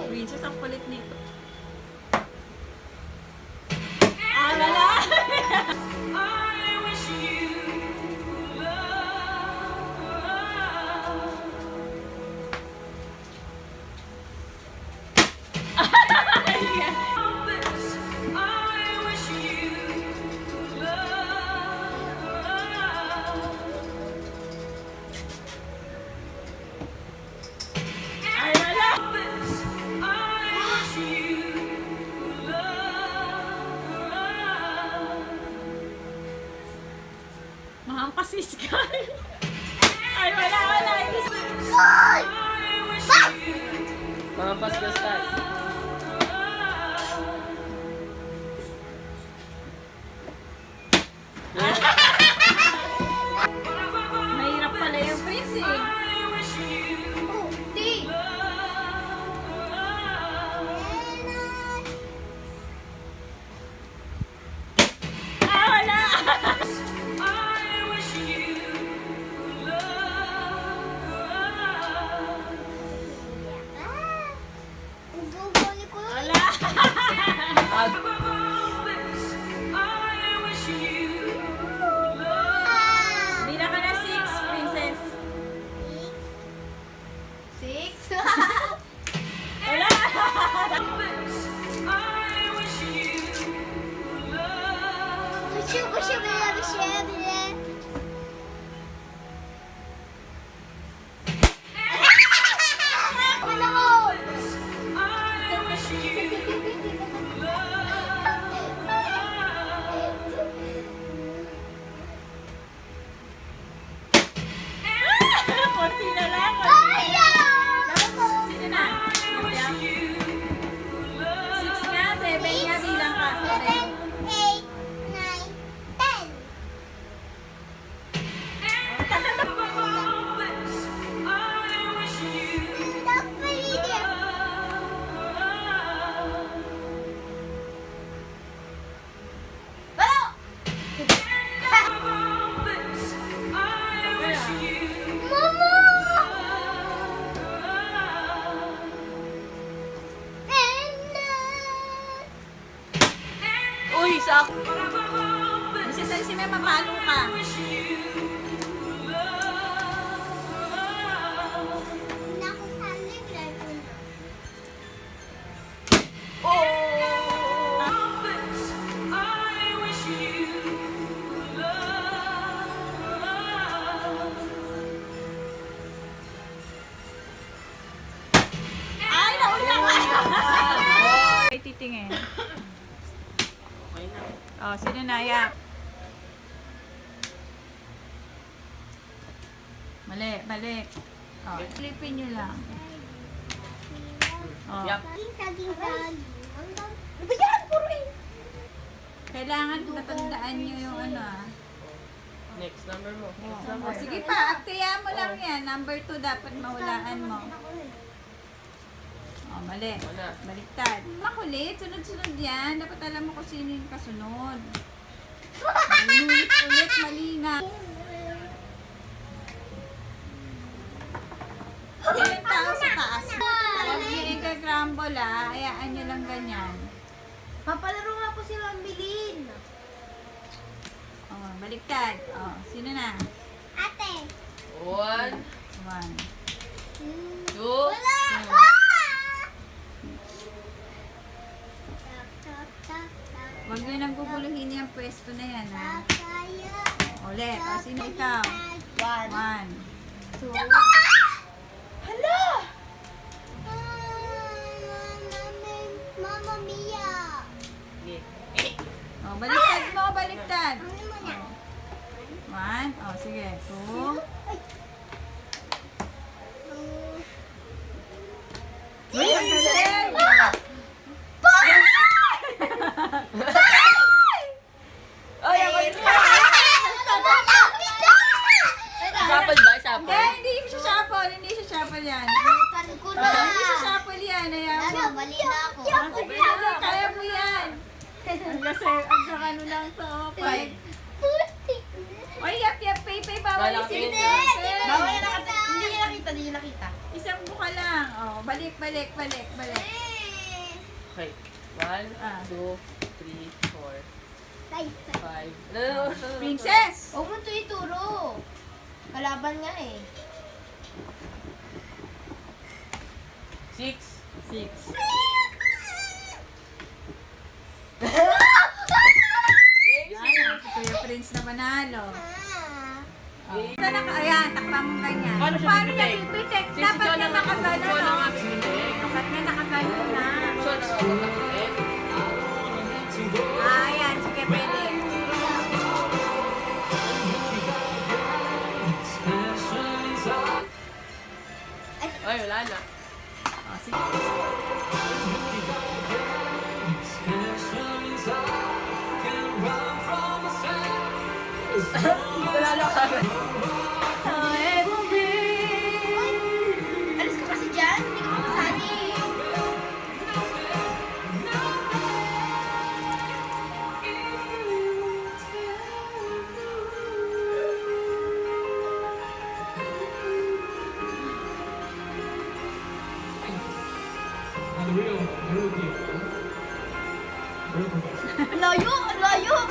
Princess, ang kulit nito. Ah, wala! Ay, wala! Mahangkas si Sky. Ay, wala! Mamampas ka, Sky. Mahirap pala yung Prince eh. Ah, wala! Wala! Bilang ka na 6, Princess. Wala! Konti na lang. Sino na? 6 nga, 7 nga, bilang ka. 7. Uy, sak! Masasal si Mema, palo ka. Ay, naulang ka! Ay, titingin. Okay na. Oh, sino na? Yak. Mali, balik. Oh, flipin nyo lang. Oh. Yap. Kailangan natandaan nyo yung ano ah. Next number mo. Next Oh, number. sige pa, aktiya mo lang yan. Number 2 dapat mahulaan mo. Oh, mali. Wala. Baliktad. Makulit, sunod-sunod yan. Dapat alam mo kung sino yung kasunod. Ulit, mali nga. Yung tao sa taas. Huwag nyo i-grumble ah. Hayaan nyo lang ganyan. Papalaro nga po si Mambilin. Oh, baliktad. Oh, sino na? Ate. 1, 1. 2, Wala! Huwag nyo nang guguluhin yung pwesto na yan ha. Kaya. Ulit. O, sino ikaw? 1. 2. Hala! Mama Mia. Okay. Oh, baliktad mo, baliktad. Ano mo na? 1. Oh, sige. 2. Uy, ang galing! Ay, ako rin. Shuffle ba? Shuffle? Hindi siya shuffle. Hindi siya shuffle yan. Parikura. Hindi siya shuffle yan. Ayaw mo. Mali na ako. Ah, sige, dali. Kaya mo yan. Ang ano lang to. 5. balik. Okay. 1, Ah. 2, 3, 4, Ay, 5. No. Princess! huwag mo ito ituro. Kalaban nga eh. 6. 6. Yan, si Kuya Prince na panalo. Ah. Saan na ayan, takpa mong ganyan. Paano siya Paano niya pipitik? pipitik? Si Dapat John niya ang nakagano, John no? ang pipitik. Dapat niya nakagano na. So, nakakapit. Ayan, sige, pwede. Ay, wala na. O, sige. Wala na kagad. Alis ka kasi dyan. Hindi ka makasali. Layo! Layo!